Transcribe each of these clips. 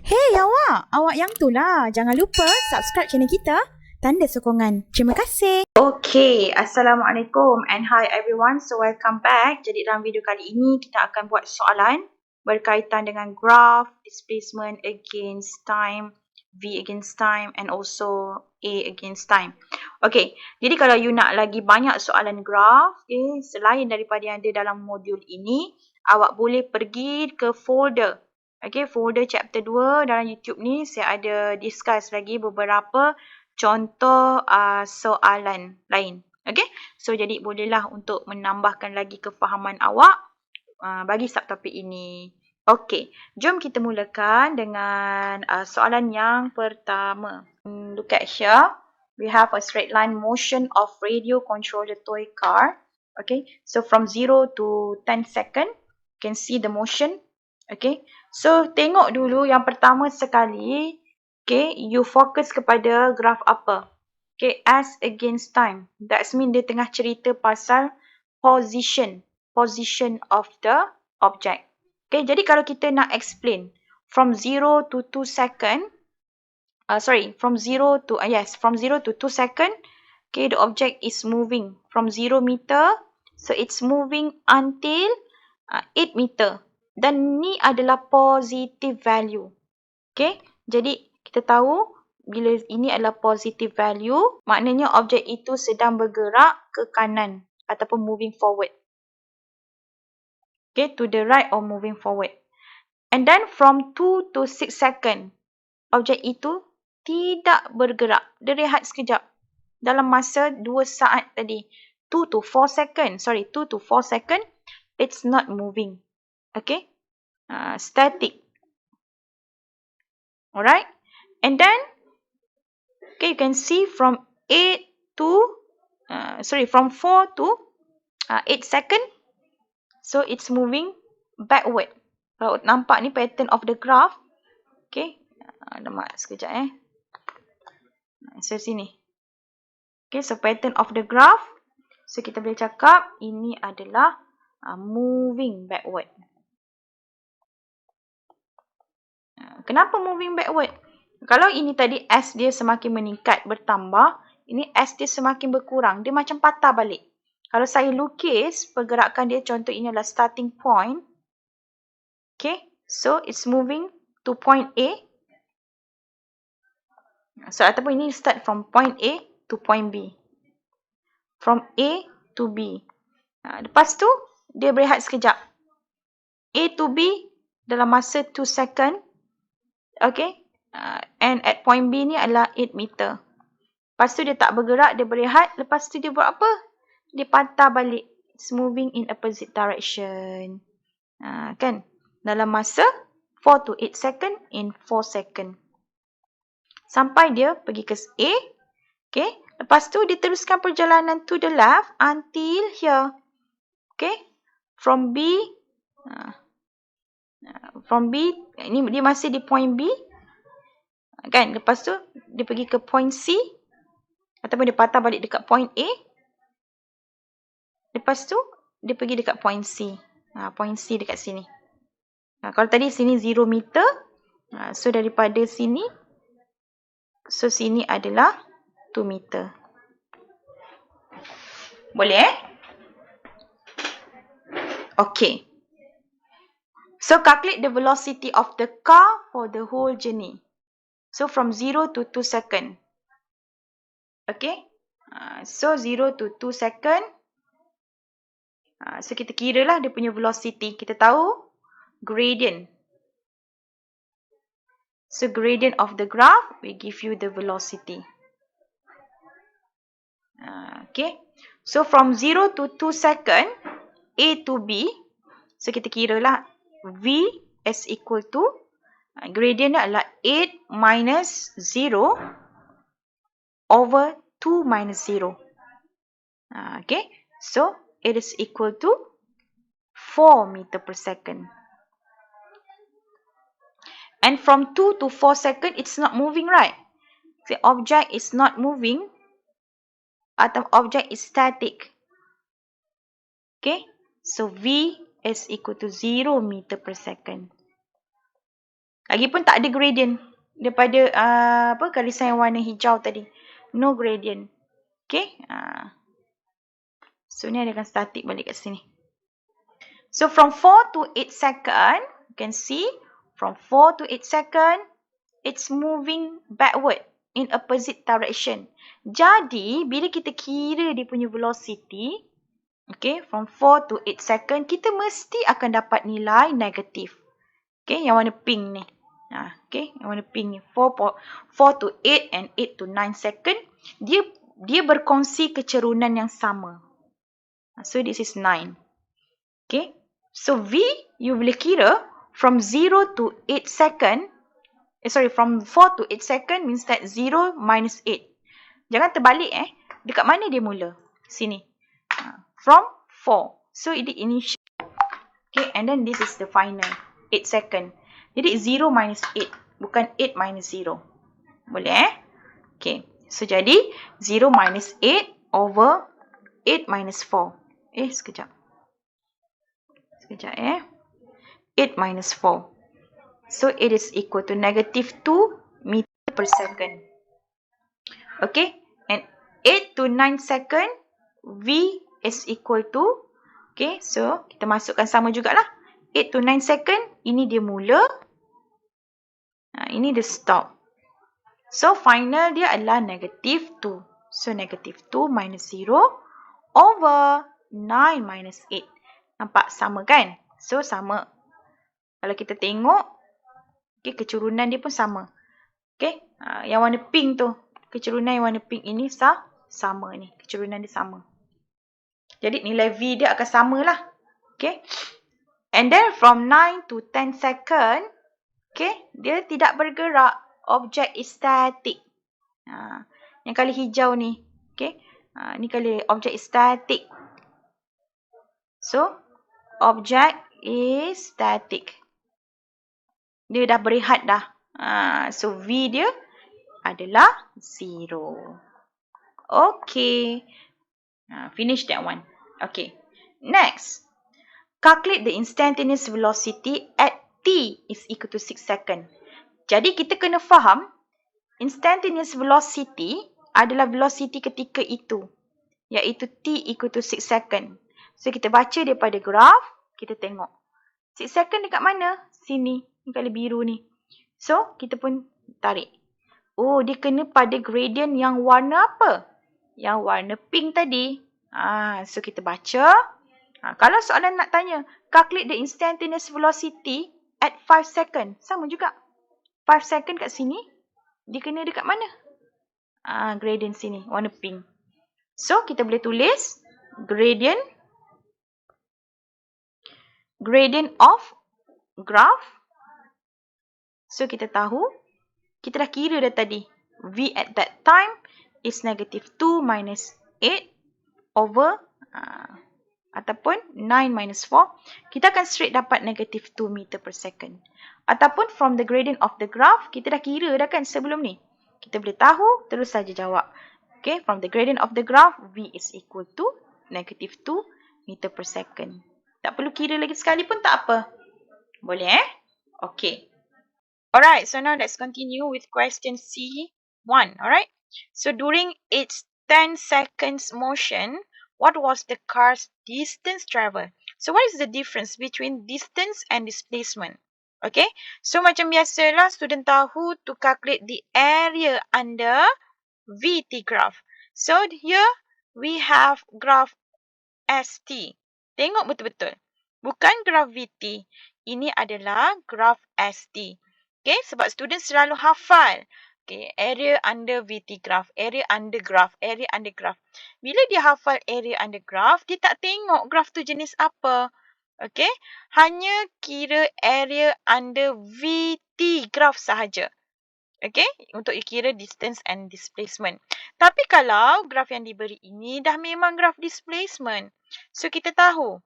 Hey awak yang tu lah. Jangan lupa subscribe channel kita. Tanda sokongan. Terima kasih. Okay, Assalamualaikum and hi everyone. So welcome back. Jadi dalam video kali ini kita akan buat soalan berkaitan dengan graph, displacement against time, V against time and also A against time. Okay, jadi kalau you nak lagi banyak soalan graph, selain daripada yang ada dalam modul ini, awak boleh pergi ke folder. Okay, folder chapter 2 dalam YouTube ni saya ada discuss lagi beberapa contoh soalan lain. Okay, so jadi bolehlah untuk menambahkan lagi kefahaman awak bagi subtopik ini. Okay, jom kita mulakan dengan soalan yang pertama. Look at here. We have a straight line motion of radio controlled toy car. Okay, so from 0 to 10 second, you can see the motion. Okay, so tengok dulu yang pertama sekali. Okay, you fokus kepada graf apa? Okay, as against time. That's mean dia tengah cerita pasal position of the object. Okay, jadi kalau kita nak explain from 0 to 2 second, from 0 to 2 second, okay, the object is moving from 0 meter, so it's moving until 8 meter. Dan ni adalah positive value. Okay, jadi kita tahu bila ini adalah positive value, maknanya objek itu sedang bergerak ke kanan ataupun moving forward. Okay, to the right or moving forward. And then from 2 to 6 second, objek itu tidak bergerak. Dia rehat sekejap. Dalam masa 2 saat tadi. 2 to 4 second, it's not moving. Okay, static. Alright. And then, okay, you can see from 4 to 8 second. So, it's moving backward. Kalau nampak ni pattern of the graph. Okay. Lemak sekejap So, sini. Okay, so pattern of the graph. So, kita boleh cakap ini adalah moving backward. Kenapa moving backward? Kalau ini tadi S dia semakin meningkat, bertambah, ini S dia semakin berkurang. Dia macam patah balik. Kalau saya lukis pergerakan dia, contoh ini adalah starting point. Okay, so it's moving to point A. So, ataupun ini start from point A to point B. From A to B. Lepas tu, dia berehat sekejap. A to B dalam masa 2 second. Okay. And at point B ni adalah 8 meter. Lepas tu dia tak bergerak, dia berehat. Lepas tu dia buat apa? Dia patah balik. It's moving in opposite direction. Kan? Dalam masa 4 to 8 second in 4 second. Sampai dia pergi ke A. Okay. Lepas tu dia teruskan perjalanan to the left until here. Okay. From B. Ini dia masih di point B. Kan? Lepas tu dia pergi ke point C. Ataupun dia patah balik dekat point A. Lepas tu dia pergi dekat point C. Point C dekat sini. Kalau tadi sini 0 meter. So daripada sini. So sini adalah 2 meter. Boleh Okay. So, calculate the velocity of the car for the whole journey. So, from 0 to 2 second. Okay. So, 0 to 2 second. So, kita kira lah dia punya velocity. Kita tahu gradient. So, gradient of the graph will give you the velocity. Okay. So, from 0 to 2 second, A to B. So, kita kira lah V is equal to gradient adalah 8 minus 0 over 2 minus 0. Okay. So, it is equal to 4 meter per second. And from 2 to 4 second, it's not moving, right? The object is not moving. Atau object is static. Okay. So, V is equal to 0 meter per second. Lagipun tak ada gradient daripada garisan yang warna hijau tadi. No gradient. Okay. So ni adakan static balik kat sini. So from 4 to 8 second, you can see from 4 to 8 second, it's moving backward in opposite direction. Jadi, bila kita kira dia punya velocity, okay, from 4 to 8 second, kita mesti akan dapat nilai negatif. Okay, yang warna pink ni. Okay, yang warna pink ni. 4 to 8 and 8 to 9 second, dia berkongsi kecerunan yang sama. So, this is 9. Okay, so V, you boleh kira from 0 to 8 second, from 4 to 8 second means that 0 minus 8. Jangan terbalik Dekat mana dia mula? Sini. From 4. So, it initial. Okay, and then this is the final. 8 second. Jadi, 0 minus 8. Bukan 8 minus 0. Boleh Okay, so jadi 0 minus 8 over 8 minus 4. Sekejap. 8 minus 4. So, it is equal to negative 2 meter per second. Okay. And 8 to 9 second, V is equal to, okay. So, kita masukkan sama jugalah. 8 to 9 second, ini dia mula. Ini dia stop. So, final dia adalah negative 2. So, negative 2 minus 0 over 9 minus 8. Nampak sama kan? So, sama. Kalau kita tengok, okay, kecerunan dia pun sama. Okay. Yang warna pink tu. Kecerunan yang warna pink ini sama ni. Kecerunan dia sama. Jadi, nilai V dia akan sama lah. Okay. And then, from 9 to 10 second, okay, dia tidak bergerak. Object is static. Yang kali hijau ni. Okay. Ni kali object is static. So, object is static. Dia dah berehat dah. So, V dia adalah 0. Okay. Finish that one. Okay. Next. Calculate the instantaneous velocity at t is equal to 6 second. Jadi, kita kena faham instantaneous velocity adalah velocity ketika itu. Iaitu t equal to 6 second. So, kita baca daripada graf. Kita tengok. 6 second dekat mana? Sini. Ni kali biru ni. So, kita pun tarik. Oh, dia kena pada gradient yang warna apa? Yang warna pink tadi. So, kita baca. Kalau soalan nak tanya, calculate the instantaneous velocity at 5 second. Sama juga. 5 second kat sini. Dia kena dekat mana? Gradient sini. Warna pink. So, kita boleh tulis gradient of graph. So, kita tahu. Kita dah kira dah tadi. V at that time is negative 2 minus 8 over ataupun 9 minus 4. Kita akan straight dapat negative 2 meter per second. Ataupun from the gradient of the graph, kita dah kira dah kan sebelum ni. Kita boleh tahu, terus saja jawab. Okay, from the gradient of the graph, V is equal to negative 2 meter per second. Tak perlu kira lagi sekali pun tak apa. Boleh Okay. Alright, so now let's continue with question C1. Alright. So during its 10 seconds motion, what was the car's distance travel? So what is the difference between distance and displacement? Okay. So macam biasalah, student tahu to calculate the area under VT graph. So here we have graph ST. Tengok betul-betul. Bukan graph VT. Ini adalah graph ST. Okay, sebab student selalu hafal. Okay, area under VT graph, area under graph, area under graph. Bila dia hafal area under graph, dia tak tengok graph tu jenis apa. Okay, hanya kira area under VT graph sahaja. Okay, untuk kira distance and displacement. Tapi kalau graph yang diberi ini dah memang graph displacement. So, kita tahu.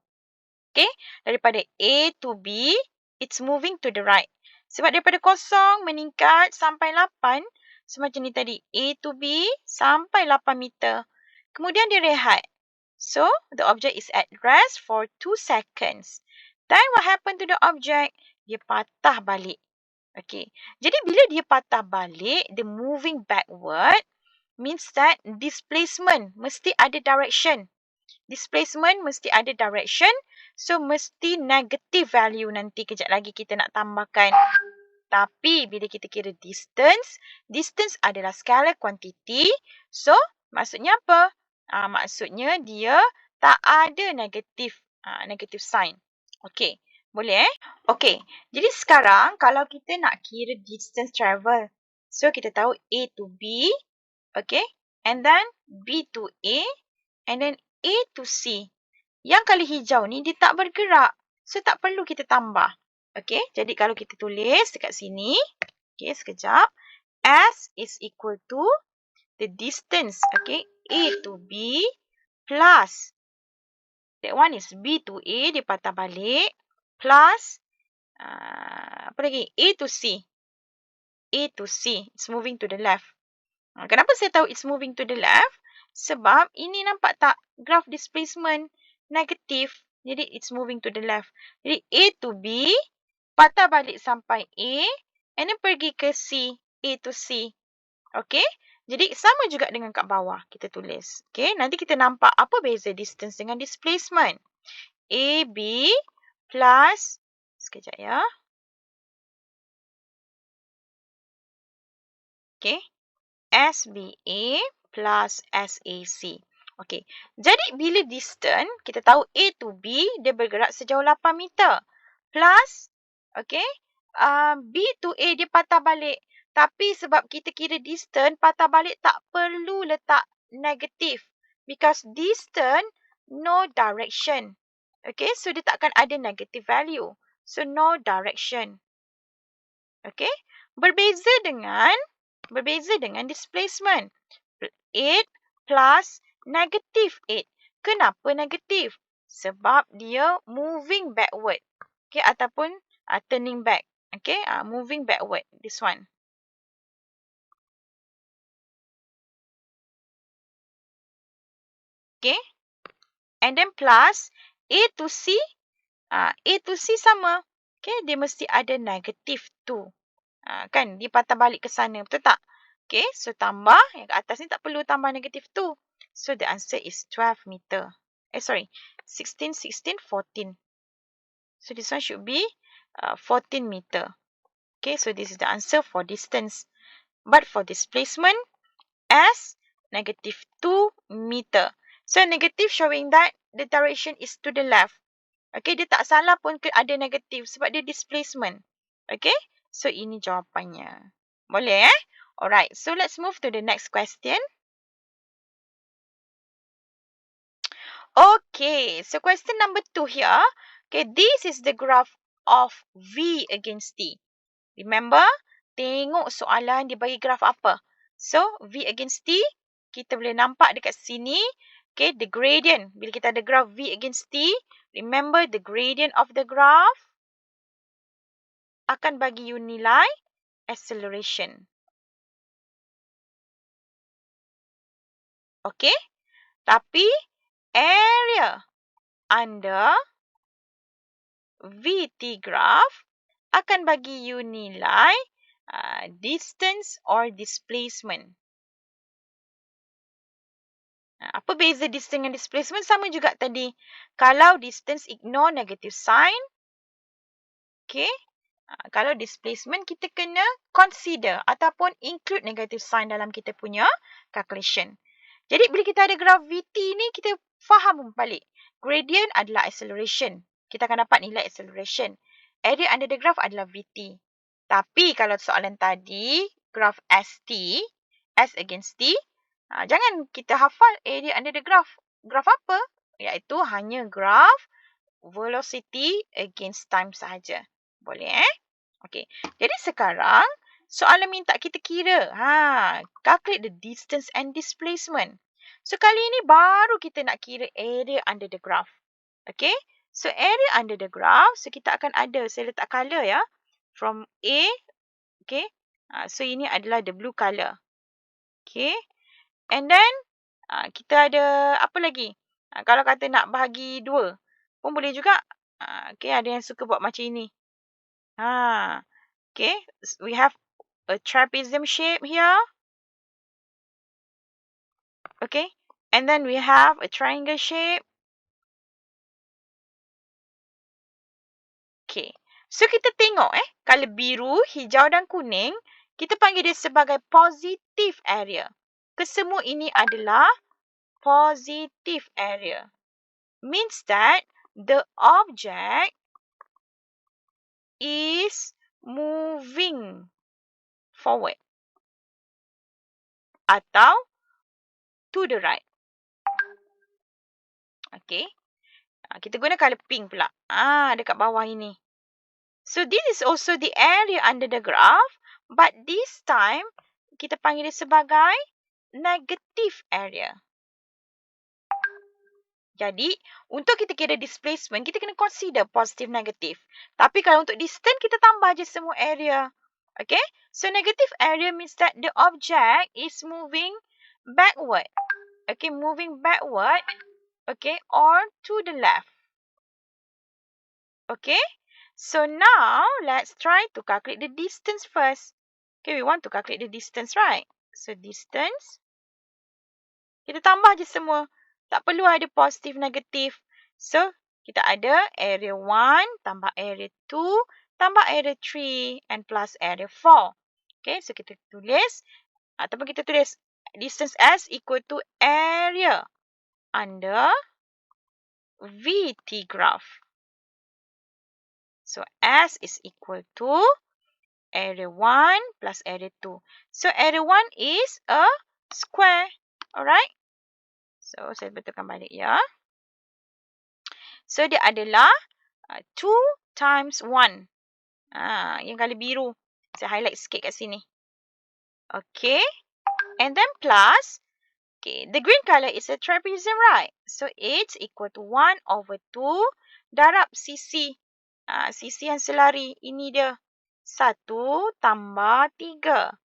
Okay, daripada A to B, it's moving to the right. Sebab daripada 0 meningkat sampai 8. So, macam ni tadi. A to B sampai 8 meter. Kemudian dia rehat. So, the object is at rest for 2 seconds. Then, what happened to the object? Dia patah balik. Okay. Jadi bila dia patah balik, the moving backward means that displacement mesti ada direction. Displacement mesti ada direction. So, mesti negative value nanti. Kejap lagi kita nak tambahkan. Tapi, bila kita kira distance, distance adalah scalar quantity. So, maksudnya apa? Maksudnya dia tak ada negative sign. Okay. Boleh Okay. Jadi sekarang kalau kita nak kira distance travel. So kita tahu A to B. Okay. And then B to A. And then A to C. Yang kali hijau ni dia tak bergerak. So tak perlu kita tambah. Okay. Jadi kalau kita tulis dekat sini. Okay. Sekejap. S is equal to the distance. Okay. A to B plus. That one is B to A. Dia patah balik. Plus, apa lagi? A to C. A to C. It's moving to the left. Kenapa saya tahu it's moving to the left? Sebab ini nampak tak graph displacement negatif. Jadi, it's moving to the left. Jadi, A to B, patah balik sampai A, and then pergi ke C. A to C. Okay? Jadi, sama juga dengan kat bawah kita tulis. Okay? Nanti kita nampak apa beza distance dengan displacement. AB plus, sekejap ya. Okay. SBA plus SAC. Okay. Jadi, bila distance, kita tahu A to B, dia bergerak sejauh 8 meter. Plus, okay, B to A, dia patah balik. Tapi sebab kita kira distance, patah balik tak perlu letak negatif. Because distance, no direction. Okay, so dia takkan ada negative value. So, no direction. Okay, berbeza dengan displacement. 8 plus negative 8. Kenapa negatif? Sebab dia moving backward. Okay, ataupun turning back. Okay, moving backward. This one. Okay, and then plus A to C. A to C sama. Okay, dia mesti ada negative 2. Kan, dia patah balik ke sana. Betul tak? Okay, so tambah. Yang ke atas ni tak perlu tambah negative 2. So, the answer is 12 meter. 16, 14. So, this one should be 14 meter. Okay, so this is the answer for distance. But for displacement, S, negative 2 meter. So, negative showing that the direction is to the left. Okay, dia tak salah pun ada negatif sebab dia displacement. Okay, so ini jawapannya. Boleh Alright, so let's move to the next question. Okay, so question number 2 here. Okay, this is the graph of V against T. Remember, tengok soalan dia bagi graf apa. So, V against T, kita boleh nampak dekat sini. Okay, the gradient. Bila kita ada graph V against T, remember the gradient of the graph akan bagi you nilai acceleration. Okay, tapi area under VT graph akan bagi you nilai distance or displacement. Apa beza distance dengan displacement? Sama juga tadi. Kalau distance, ignore negative sign. Okay. Kalau displacement, kita kena consider ataupun include negative sign dalam kita punya calculation. Jadi, bila kita ada graf VT ni, kita faham balik. Gradient adalah acceleration. Kita akan dapat nilai acceleration. Area under the graph adalah VT. Tapi, kalau soalan tadi, graf ST, S against T, jangan kita hafal area under the graph. Graf apa? Iaitu hanya graf velocity against time sahaja. Boleh Okey. Jadi sekarang soalan minta kita kira. Calculate the distance and displacement. So kali ini baru kita nak kira area under the graph. Okey. So area under the graph. So kita akan ada. Saya letak colour ya. From A. Okey. So ini adalah the blue colour. Okey. And then, kita ada apa lagi? Kalau kata nak bahagi 2, pun boleh juga. Okay, ada yang suka buat macam ini. Okay, we have a trapezium shape here. Okay, and then we have a triangle shape. Okay, so kita tengok color biru, hijau dan kuning, kita panggil dia sebagai positive area. Kesemua ini adalah positive area. Means that the object is moving forward atau to the right. Okay. Kita guna color pink pula. Dekat bawah ini. So this is also the area under the graph. But this time, kita panggil dia sebagai negative area. Jadi, untuk kita kira displacement, kita kena consider positive, negative. Tapi kalau untuk distance, kita tambah je semua area. Okay? So, negative area means that the object is moving backward. Okay, moving backward. Okay, or to the left. Okay? So, now, let's try to calculate the distance first. Okay, we want to calculate the distance, right? So, distance. Kita tambah je semua. Tak perlu ada positif, negatif. So, kita ada area 1 tambah area 2 tambah area 3 and plus area 4. Okay, so kita tulis ataupun kita tulis distance S equal to area under VT graph. So, S is equal to area 1 plus area 2. So, area 1 is a square. Alright? So, saya betulkan balik ya. So, dia adalah 2 times 1. Yang kali biru. Saya highlight sikit kat sini. Okay. And then plus. Okay. The green colour is a trapezium, right? So, it's equal to 1 over 2 darab sisi. Sisi yang selari. Ini dia. 1 tambah 3.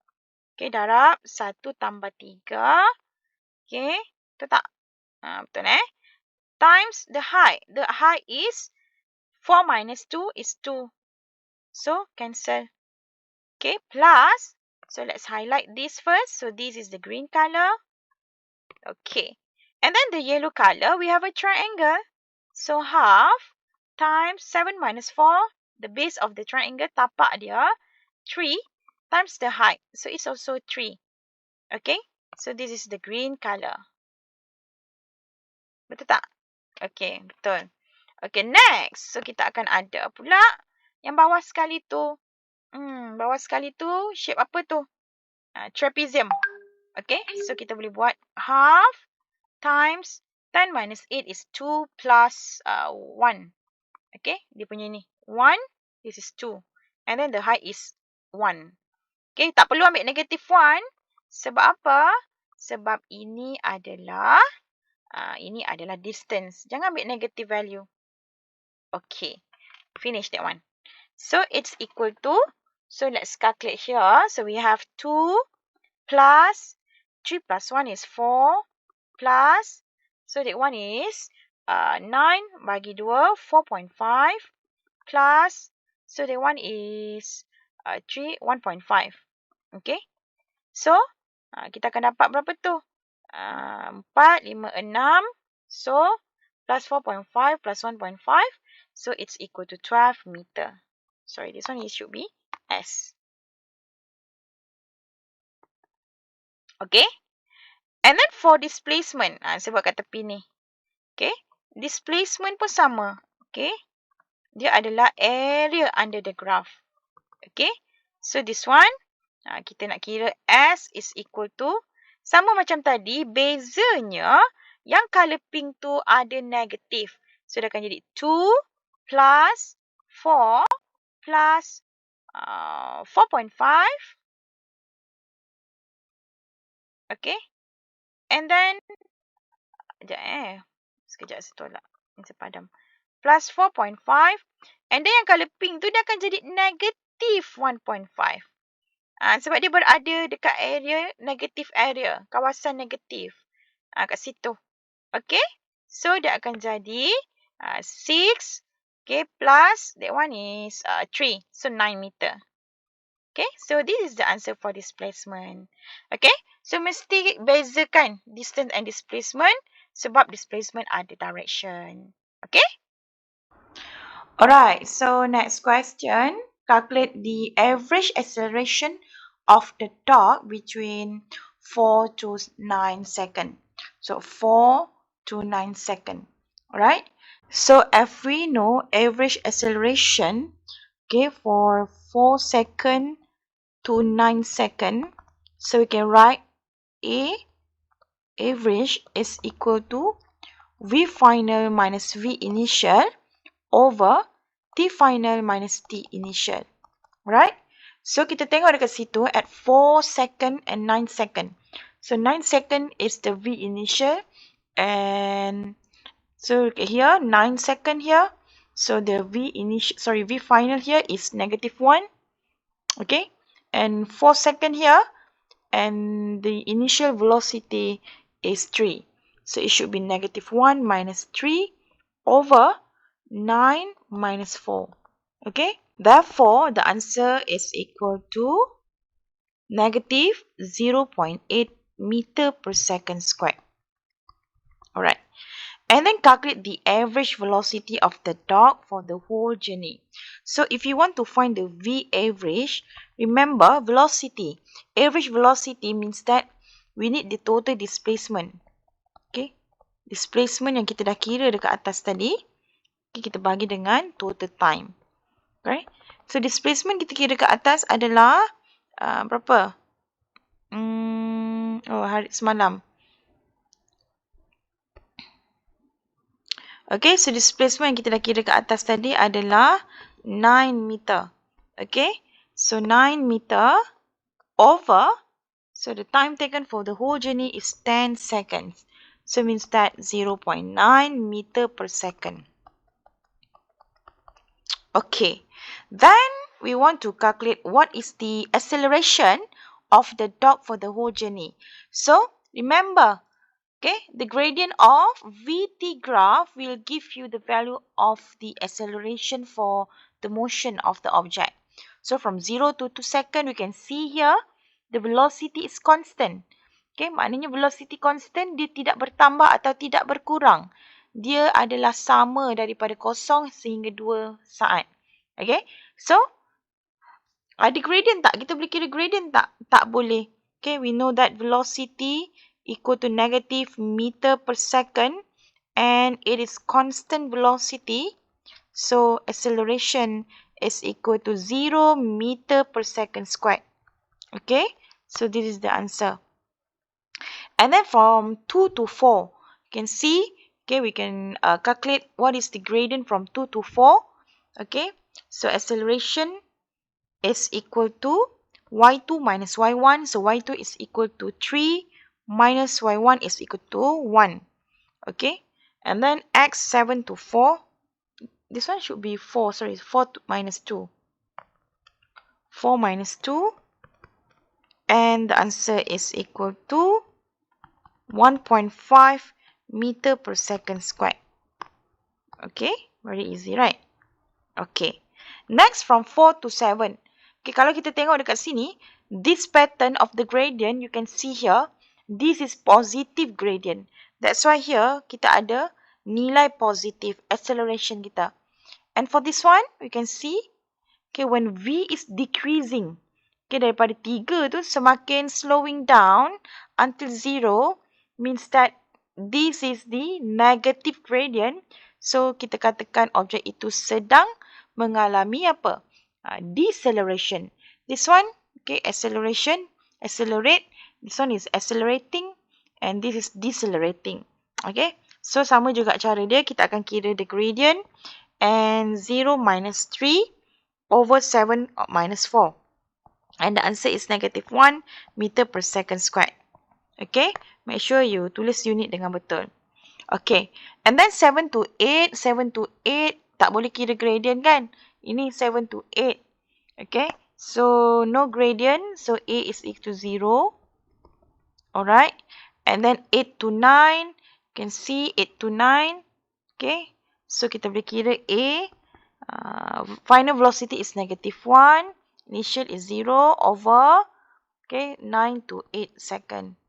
Okay. Darab 1 tambah 3. Okay. Betul tak? Betul times the height. The height is 4 minus 2 is 2. So, cancel. Okay, plus. So, let's highlight this first. So, this is the green color. Okay. And then the yellow color, we have a triangle. So, half times 7 minus 4. The base of the triangle, tapak dia, 3 times the height. So, it's also 3. Okay. So, this is the green color. Betul tak? Okay, betul. Okay, next. So, kita akan ada pula yang bawah sekali tu. Bawah sekali tu, shape apa tu? Trapezium. Okay, so kita boleh buat half times 10 minus 8 is 2 plus 1. Okay, dia punya ni. 1, this is 2. And then the height is 1. Okay, tak perlu ambil negative 1. Sebab apa? Sebab ini adalah distance. Jangan ambil negative value. Okay, finish that one. So, it's equal to, so let's calculate here. So, we have 2 plus 3 plus 1 is 4 plus, so that one is 9 bagi 2, 4.5 plus, so that one is 3, 1.5. Okay. So, kita akan dapat berapa tu? 4, 5, 6. So, plus 4.5 plus 1.5. So, it's equal to 12 meter. Sorry, this one should be S. Okay. And then for displacement. Saya buat kat tepi ni. Okay. Displacement pun sama. Okay. Dia adalah area under the graph. Okay. So this one. Kita nak kira S is equal to. Sama macam tadi. Bezanya. Yang colour pink tu ada negatif. So dia akan jadi 2 plus 4 plus 4.5. Okay. And then, sekejap saya tolak. Ini saya padam. Plus 4.5. And then yang colour pink tu dia akan jadi negative 1.5. Sebab dia berada dekat area, negative area. Kawasan negatif. Kat situ. Okay. So, dia akan jadi 6. Okay. Plus, that one is 3. So, 9 meter. Okay, so this is the answer for displacement. Okay, so mesti bezakan distance and displacement sebab displacement ada direction. Okay? Alright, so next question. Calculate the average acceleration of the dog between 4 to 9 seconds. So 4 to 9 seconds. Alright? So if we know average acceleration, okay, for 4 seconds to 9 seconds, so we can write A average is equal to V final minus V initial over T final minus T initial. Right? So kita tengok dekat situ at 4 second and 9 second. So 9 second is the V initial and so here 9 second here. So the V final here is -1. Okay? And 4 second here and the initial velocity is 3. So it should be -1 minus 3 over 9 minus 4. Okay? Therefore, the answer is equal to negative 0.8 meter per second squared. Alright. And then calculate the average velocity of the dog for the whole journey. So if you want to find the V average, remember velocity. Average velocity means that we need the total displacement. Okay. Displacement yang kita dah kira dekat atas tadi, okay, kita bagi dengan total time. Right? So displacement kita kira dekat atas adalah berapa? Hari semalam. Okay, so displacement yang kita dah kira ke atas tadi adalah 9 meter. Okay, so 9 meter over, so the time taken for the whole journey is 10 seconds. So means that 0.9 meter per second. Okay, then we want to calculate what is the acceleration of the dog for the whole journey. So remember, okay, the gradient of VT graph will give you the value of the acceleration for the motion of the object. So from 0 to 2 seconds, we can see here the velocity is constant. Okay, maknanya velocity constant, dia tidak bertambah atau tidak berkurang. Dia adalah sama daripada 0 sehingga 2 saat. Okay, so ada gradient tak? Kita boleh kira gradient tak? Tak boleh. Okay, we know that velocity equal to negative meter per second and it is constant velocity. So acceleration is equal to 0 meter per second squared. Okay, so this is the answer. And then from 2 to 4, you can see, okay, we can calculate what is the gradient from 2 to 4. Okay, so acceleration is equal to y2 minus y1. So y2 is equal to 3 minus y1 is equal to 1. Okay. And then x 7 to 4. This one should be 4. Sorry, 4 minus 2. 4 minus 2. And the answer is equal to 1.5 meter per second squared. Okay. Very easy, right? Okay. Next from 4 to 7. Okay, kalau kita tengok dekat sini, this pattern of the gradient, you can see here, this is positive gradient. That's why here, kita ada nilai positive acceleration kita. And for this one, we can see, okay, when V is decreasing, okay, daripada 3 tu semakin slowing down until 0, means that this is the negative gradient. So, kita katakan objek itu sedang mengalami apa? Deceleration. This one, okay, acceleration, accelerate. This one is accelerating and this is decelerating. Okay, so sama juga cara dia. Kita akan kira the gradient and 0 minus 3 over 7 minus 4. And the answer is -1 meter per second squared. Okay, make sure you tulis unit dengan betul. Okay, and then 7 to 8, 7 to 8 tak boleh kira gradient kan? Ini 7 to 8. Okay, so no gradient. So A is equal to 0. Alright, and then 8 to 9. You can see 8 to 9. Okay, so kita boleh kira A. Final velocity is -1. Initial is 0 over, okay, 9 to 8 second.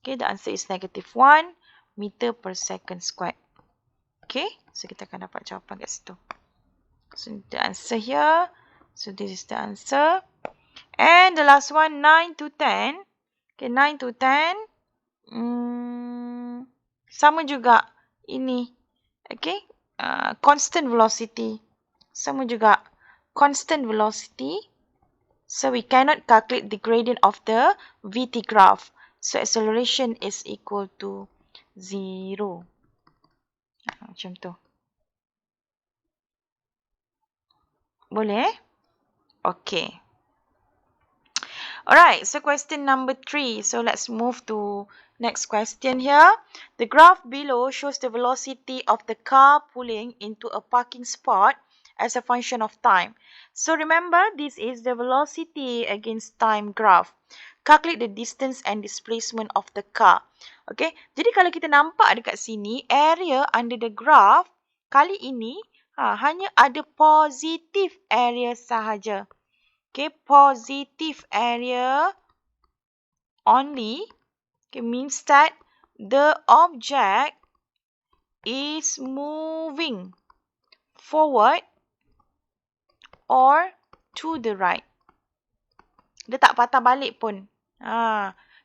Okay, the answer is -1 meter per second squared. Okay, so kita akan dapat jawapan kat situ. So the answer here. So this is the answer. And the last one, 9 to 10. Okay, 9 to 10. Sama juga ini. Okay, constant velocity. Sama juga constant velocity. So we cannot calculate the gradient of the VT graph. So acceleration is equal to 0. Macam tu. Boleh? Okay. Alright, so question number 3. So let's move to next question here. The graph below shows the velocity of the car pulling into a parking spot as a function of time. So remember, this is the velocity against time graph. Calculate the distance and displacement of the car. Okay, jadi kalau kita nampak dekat sini, area under the graph, kali ini hanya ada positive area sahaja. Okay, positive area only, okay, means that the object is moving forward or to the right. Dia tak patah balik pun.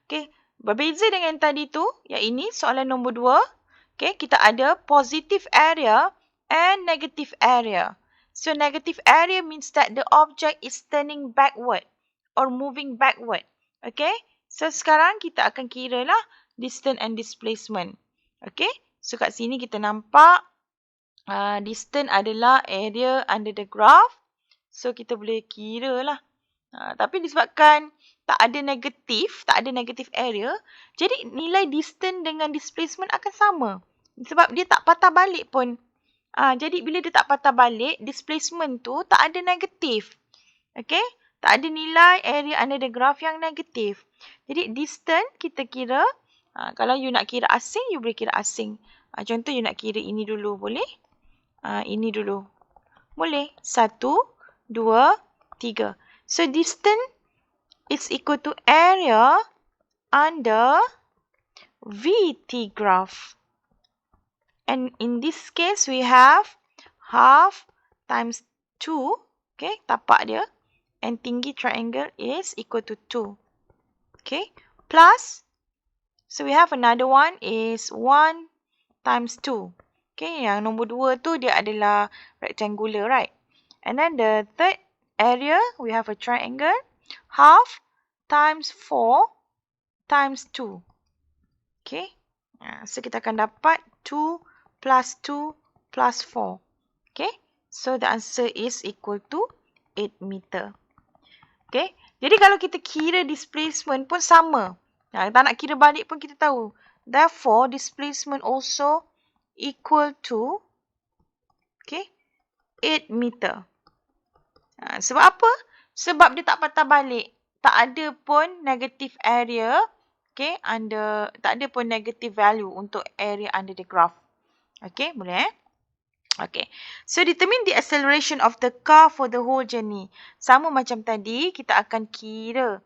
Okay, berbeza dengan tadi tu, yang ini soalan nombor 2. Okay, kita ada positive area and negative area. So negative area means that the object is turning backward or moving backward. Okay, so sekarang kita akan kira lah distance and displacement. Okay, so kat sini kita nampak distance adalah area under the graph. So kita boleh kira lah. Tapi disebabkan tak ada negative area, jadi nilai distance dengan displacement akan sama. Sebab dia tak patah balik pun. Jadi bila dia tak patah balik, displacement tu tak ada negatif. Okay? Tak ada nilai area under the graph yang negatif. Jadi distance kita kira, kalau you nak kira asing, you boleh kira asing. Contoh you nak kira ini dulu, boleh? Ini dulu. Boleh. 1, 2, 3. So distance is equal to area under VT graph. And in this case, we have half times 2. Okay, tapak dia. And tinggi triangle is equal to 2. Okay, plus. So we have another one is 1 times 2. Okay, yang nombor 2 tu dia adalah rectangular, right? And then the third area, we have a triangle. Half times 4 times 2. Okay, so kita akan dapat 2 plus 2 plus 4. Okay, so the answer is equal to 8 meter. Okay, jadi kalau kita kira displacement pun sama. Tak nak kira balik pun kita tahu. Therefore, displacement also equal to, okay, 8 meter. Sebab apa? Sebab dia tak patah balik. Tak ada pun negative area. Okay, tak ada pun negative value untuk area under the graph. Okay, boleh Okay, so determine the acceleration of the car for the whole journey. Sama macam tadi, kita akan kira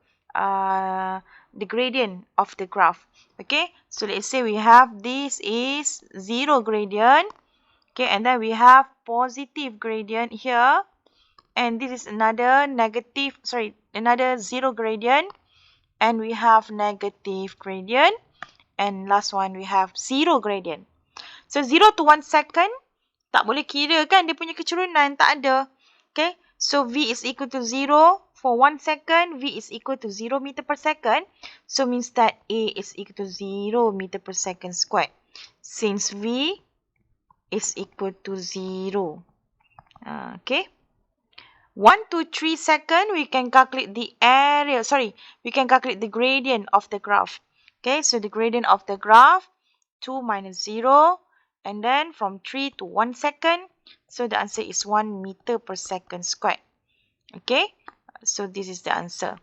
the gradient of the graph. Okay, so let's say we have this is 0 gradient. Okay, and then we have positive gradient here. And this is another another 0 gradient. And we have negative gradient. And last one, we have 0 gradient. So 0 to 1 second, tak boleh kira kan dia punya kecerunan, tak ada. Okay, so V is equal to 0 for 1 second, V is equal to 0 meter per second. So means that A is equal to 0 meter per second squared. Since V is equal to 0. Okay. 1 to 3 second, we can calculate the area. We can calculate the gradient of the graph. Okay, so the gradient of the graph, 2 minus 0. And then from 3 to 1 second, so the answer is 1 meter per second squared. Okay, so this is the answer.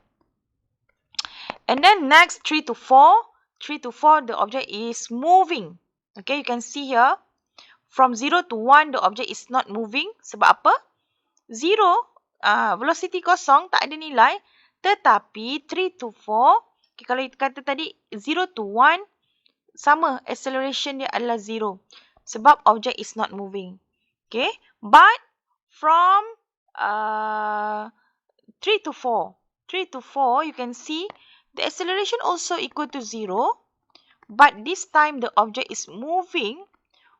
And then next 3 to 4. 3 to 4, the object is moving. Okay, you can see here. From 0 to 1, the object is not moving. Sebab apa? 0 velocity kosong, tak ada nilai. Tetapi 3 to 4, okay, kalau kata tadi 0 to 1, sama, acceleration dia adalah 0. Sebab object is not moving. Okay, but from 3 to 4, you can see the acceleration also equal to 0. But this time the object is moving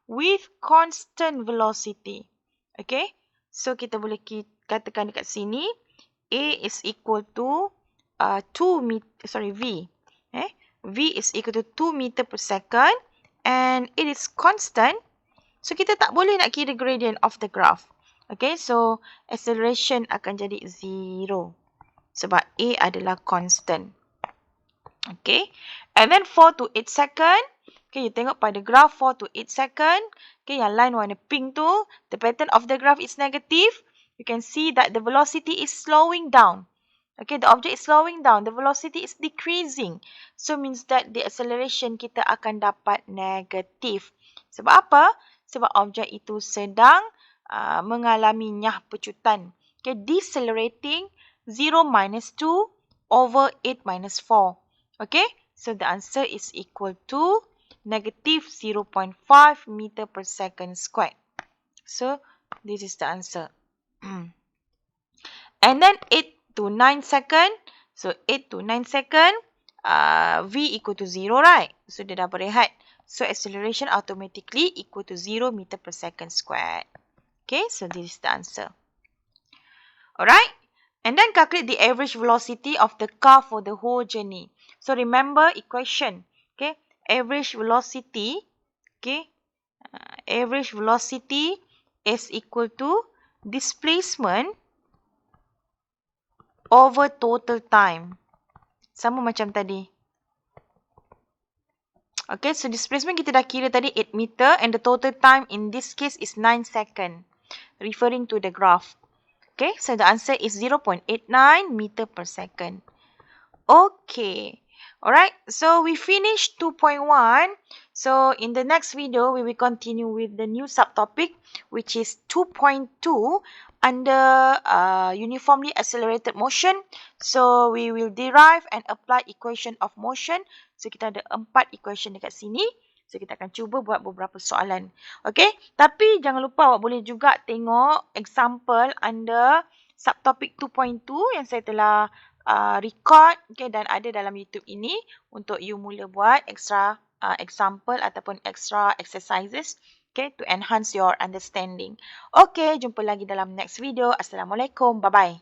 with constant velocity. Okay, so kita boleh katakan dekat sini A is equal to V. V is equal to 2 meter per second and it is constant. So kita tak boleh nak kira gradient of the graph. Okay, so acceleration akan jadi 0 sebab A adalah constant. Okay, and then 4 to 8 second. Okay, you tengok pada graph 4 to 8 second. Okay, yang line warna pink tu, the pattern of the graph is negative. You can see that the velocity is slowing down. Okay, the object is slowing down. The velocity is decreasing. So, means that the acceleration kita akan dapat negatif. Sebab apa? Sebab objek itu sedang mengalami nyah pecutan. Okay, decelerating 0 minus 2 over 8 minus 4. Okay, so the answer is equal to negative 0.5 meter per second squared. So, this is the answer. And then 8 to 9 second. So, 8 to 9 second, V equal to 0, right? So, dia dah berehat. So, acceleration automatically equal to 0 meter per second squared. Okay, so this is the answer. Alright? And then calculate the average velocity of the car for the whole journey. So, remember equation. Okay, average velocity. Okay, average velocity is equal to displacement over total time. Sama macam tadi. Okay, so displacement kita dah kira tadi 8 meter and the total time in this case is 9 second. Referring to the graph. Okay, so the answer is 0.89 meter per second. Okay. Alright, so we finished 2.1. So in the next video, we will continue with the new subtopic, which is 2.2 under uniformly accelerated motion. So we will derive and apply equation of motion. So kita ada 4 equation dekat sini. So kita akan cuba buat beberapa soalan. Okay, tapi jangan lupa awak boleh juga tengok example under subtopic 2.2 yang saya telah record, okay, dan ada dalam YouTube ini untuk you mula buat extra example ataupun extra exercises, okay, to enhance your understanding. Okay, jumpa lagi dalam next video. Assalamualaikum. Bye-bye.